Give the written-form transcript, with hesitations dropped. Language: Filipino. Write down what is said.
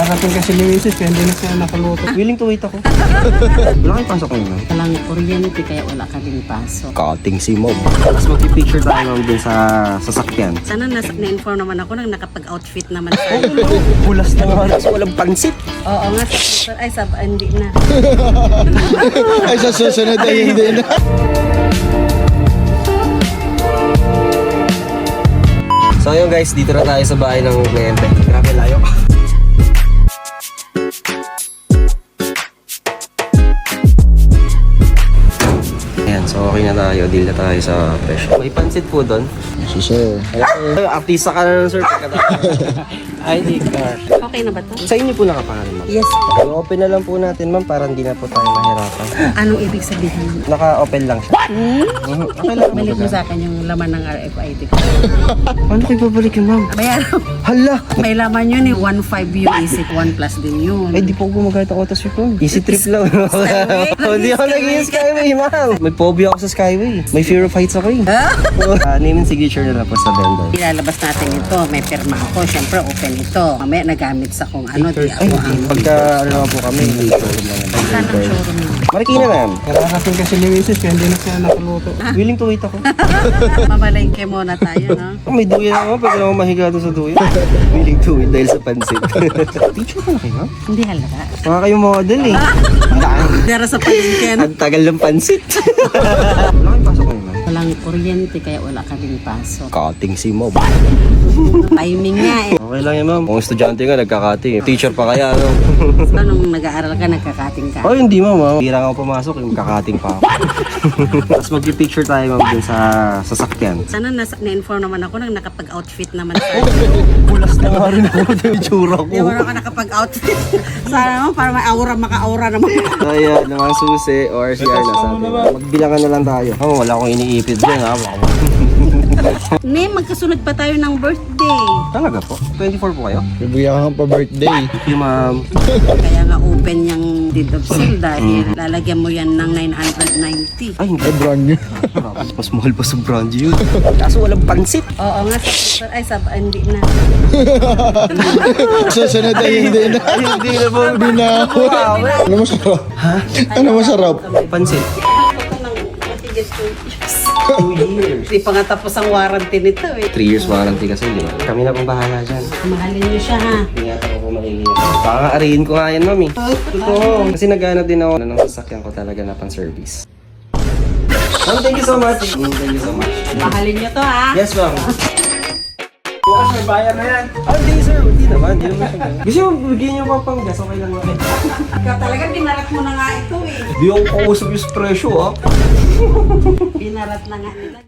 Kakarating kasi ni Mrs. kaya hindi na siya nakaluto. Willing to wait ako. Wala kang pasok ngayon. Walang kuryente kaya wala ka din pasok. Kating si Mob. Tapos mag-picture tayo naman din sa sasakyan. Sana na-inform naman ako nang nakapag-outfit naman tayo. Bulas na nga kasi walang pansit. Oo nga, hindi na. Ay, sa susunod ay hindi na. So yun guys, dito na tayo sa bahay ng kliyente. Grabe layo. Ayan, so okay na tayo. Deal na tayo sa presyo. May pansit po doon. Si sir. Ay, artista ka na nun, sir. ID card. Okay na ba to? Sa inyo po nakapangalan, ma'am. Yes. I-open na lang po natin, ma'am, para hindi na po tayo mahirapan. Anong ibig sabihin? Naka-open lang siya. Okay lang. Balik mo sa akin yung laman ng RFID ko. Ano kayo babalik yun, ma'am? Bayaran. Hala! May laman yun eh. 1.5 yung isip. 1 plus din yun. Ay, di po ako gumagamit ng autosweep po. Easy trip lang. Skyway? Hindi ako nag-i-skyway, ma'am. May phobia ako sa skyway. May fear of heights ako eh. Name and signature na lang po sa vendor. Ilalabas natin ito. May pirma ako. Siyempre, open ito. Mamaya nagamit sa kung ano. Di Ay, ako ang... pagka ano naman po kami, Saan ang showroom mo? Marikina, ma'am. Kakarating kasi ni Mrs. kaya hindi na siya nakaluto. Willing to wait ako. Mamalengke muna tayo, no? May duya na ako. Pwede na ako mahiga doon sa duya. Willing to wait dahil sa pansit. Teacher ka na kayo, ma'am? Hindi halata. Mga kayong model eh. Dara sa palengke, no? Ang tagal ng pansit. Wala kayong pasok ngayon, ma'am. Walang kuryente kaya wala ka din pasok. Kating si Mob. Timing nga eh. Okay lang yan, ma'am. Kung estudyante nga, nagkakati. Teacher pa kaya, no? So, nung nag-aaral ka, nagkakating ka. Oh, hindi, ma'am. Hindi lang ako pumasok, yung kakating pa ako. Tapos mag-picture tayo, ma'am, dun sa sasakyan. Sana na-inform naman ako nang nakapag-outfit naman tayo. Bulas na nga rin ako sa itsura ko. Di ba ka nakapag-outfit? Sana naman para may aura, maka-aura naman. Kaya, naman susi or CR na sabi. Magbilangan na lang tayo. Oh, wala akong iniipid dyan, ha? Ne, magkasunod pa tayo ng birthday. Talaga po? 24 po kayo? Bibigyan ka pa birthday. Thank you, ma'am. Kaya nga open yung deed of sale dahil lalagyan mo yan ng 990. Ay, hindi. Ay, brand new. Mas mahal pa sa brand yun. Kaso walang pansit. Oo nga, hindi na. Susunod ay hindi na. Ay, hindi na po. Hindi na ako. Ano masarap? Ha? Ano masarap? Pansit. Matigas 2 years. 2 years. Hindi pa nga tapos ang warranty nito eh. 3 years warranty kasi, di ba? Kami na pong bahala dyan. Mahalin niyo siya ha. Ingatan ko po makikinig. Baka nga arihin ko nga yan, mami. Totoo. Kasi naghanap din ako ng sasakyan ko talaga na pang-service. Ma'am, thank you so much. Thank you so much. Mahalin niyo to ha. Yes, ma'am. Bukas may bayar na yan. Ah, hindi, sir. Hindi naman. Hindi naman siya ganun. Gusto mo, bigyan niyo pa pang gas. Okay lang naman. Ikaw talaga, dinarat mo na nga ito eh. Di ako kausap yung presyo, ah. Dinarat na nga nila.